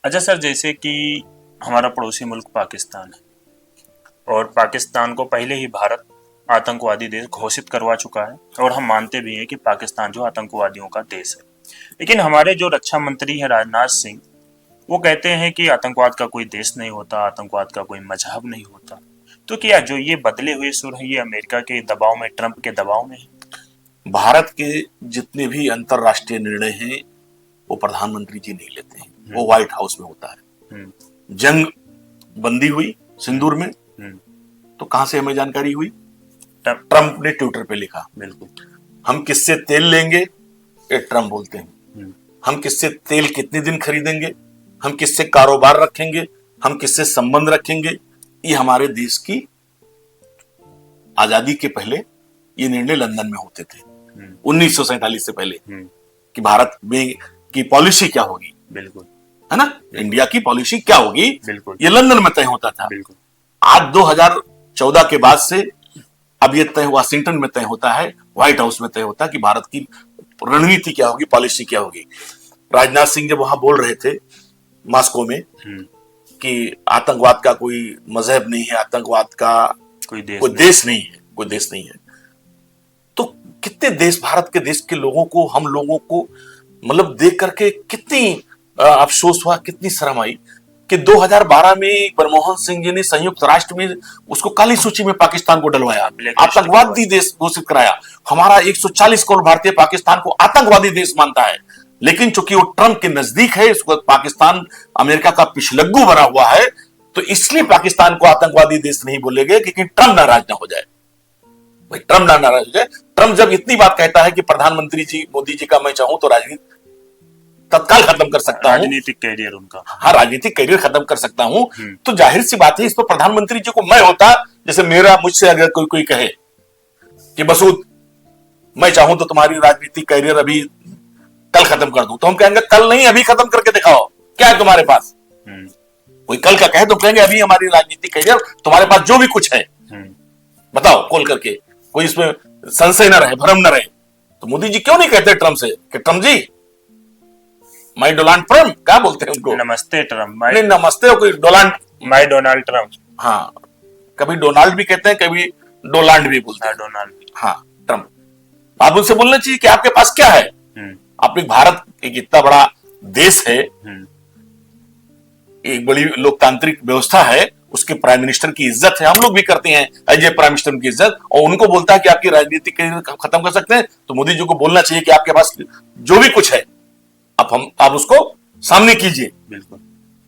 अच्छा सर, जैसे कि हमारा पड़ोसी मुल्क पाकिस्तान है और पाकिस्तान को पहले ही भारत आतंकवादी देश घोषित करवा चुका है और हम मानते भी हैं कि पाकिस्तान जो आतंकवादियों का देश है। लेकिन हमारे जो रक्षा मंत्री हैं राजनाथ सिंह, वो कहते हैं कि आतंकवाद का कोई देश नहीं होता, आतंकवाद का कोई मजहब नहीं होता। तो क्या जो ये बदले हुए सुर है ये अमेरिका के दबाव में, ट्रंप के दबाव में है? भारत के जितने भी अंतरराष्ट्रीय निर्णय हैं वो प्रधानमंत्री जी नहीं लेते हैं, वो व्हाइट हाउस में होता है। जंग बंदी हुई सिंदूर में, तो कहां से हमें जानकारी हुई? ट्रंप ने ट्विटर पे लिखा। बिल्कुल। हम किससे तेल लेंगे, ये ट्रंप बोलते हैं। हम किससे तेल कितने दिन खरीदेंगे, हम किससे कारोबार रखेंगे, हम किससे संबंध रखेंगे, ये हमारे देश की आजादी के पहले ये निर्णय लंदन में होते थे 1947 से पहले कि भारत में की पॉलिसी क्या होगी। बिल्कुल। है ना, इंडिया की पॉलिसी क्या होगी, बिल्कुल। ये लंदन में तय होता था। बिल्कुल। आज 2014 के बाद से अब ये तय वाशिंगटन में तय होता है, व्हाइट हाउस में तय होता है कि भारत की रणनीति क्या होगी, पॉलिसी क्या होगी। राजनाथ सिंह जब वहां बोल रहे थे मॉस्को में कि आतंकवाद का कोई मजहब नहीं है, आतंकवाद का कोई देश नहीं है, कोई देश नहीं है, तो कितने देश, भारत के देश के लोगों को, हम लोगों को मतलब देख करके कितनी अफसोस हुआ, कितनी शर्म आई कि 2012 में मनमोहन सिंह जी ने संयुक्त राष्ट्र में उसको काली सूची में पाकिस्तान को डलवाया, आतंकवादी देश घोषित कराया। हमारा 140 करोड़ भारतीय पाकिस्तान को आतंकवादी देश मानता है, लेकिन चूंकि वो ट्रंप के नजदीक है, इस वक्त पाकिस्तान अमेरिका का पिछलग्गू बना हुआ है, तो इसलिए पाकिस्तान को आतंकवादी देश नहीं बोलेंगे कि ट्रंप नाराज ना हो जाए। भाई ट्रंप ना नाराज हो जाए। ट्रंप जब इतनी बात कहता है कि प्रधानमंत्री जी मोदी जी का मैं चाहूं तो राजनीति तत्काल खत्म कर सकता हूं, राजनीतिक कैरियर उनका, हाँ राजनीतिक कैरियर खत्म कर सकता हूं, तो जाहिर सी बात है इस पर प्रधानमंत्री जी को मैं होता, जैसे मेरा मुझसे अगर कोई कहे कि मसूद मैं चाहूं तो तुम्हारी राजनीतिक कैरियर अभी कल खत्म कर दूं, तो हम कहेंगे कल नहीं, अभी खत्म करके दिखाओ, क्या है तुम्हारे पास। कोई कल का कहे तो कहेंगे अभी हमारी राजनीतिक कैरियर, तुम्हारे पास जो भी कुछ है बताओ खोल करके, कोई इसमें संशय न रहे, भ्रम न रहे। तो मोदी जी क्यों नहीं कहते ट्रंप से कि Trump ji, my Donald Trump, क्या बोलते हैं उनको, नमस्ते ट्रंप, नहीं नमस्ते हो, कोई डोनाल्ड, माय डोनाल्ड ट्रंप। हाँ, कभी डोनाल्ड भी कहते हैं, कभी डोनाल्ड भी बोलते हैं, डोनाल्ड, हाँ ट्रंप। आप उनसे बोलना चाहिए कि आपके पास क्या है। अपने भारत एक इतना बड़ा देश है, एक बड़ी लोकतांत्रिक व्यवस्था है, उसके प्राइम मिनिस्टर की इज्जत है, हम लोग भी करते हैं एज ए प्राइम मिनिस्टर की इज्जत, और उनको बोलता है कि आपकी राजनीतिक कैरियर खत्म कर सकते हैं, तो मोदी जी को बोलना चाहिए कि आपके पास जो भी कुछ है आप उसको सामने कीजिए। बिल्कुल,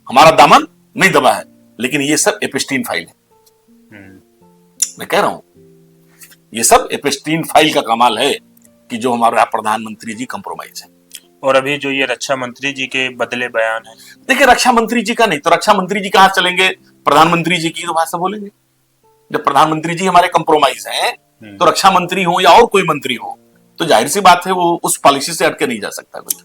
हमारा दामन नहीं दबा है, लेकिन ये सब एपिस्टीन फाइल है। मैं कह रहा हूं ये सब एपिस्टीन फाइल का कमाल है कि जो हमारा प्रधानमंत्री जी कंप्रोमाइज है। और अभी जो ये रक्षा मंत्री जी के बदले बयान है, देखिए रक्षा मंत्री जी का नहीं तो रक्षा मंत्री जी कहां चलेंगे, प्रधानमंत्री जी की तो भाषा बोलेंगे। जब प्रधानमंत्री जी हमारे कंप्रोमाइज हैं, तो रक्षा मंत्री हो या और कोई मंत्री हो, तो जाहिर सी बात है वो उस पॉलिसी से हटके नहीं जा सकता कोई।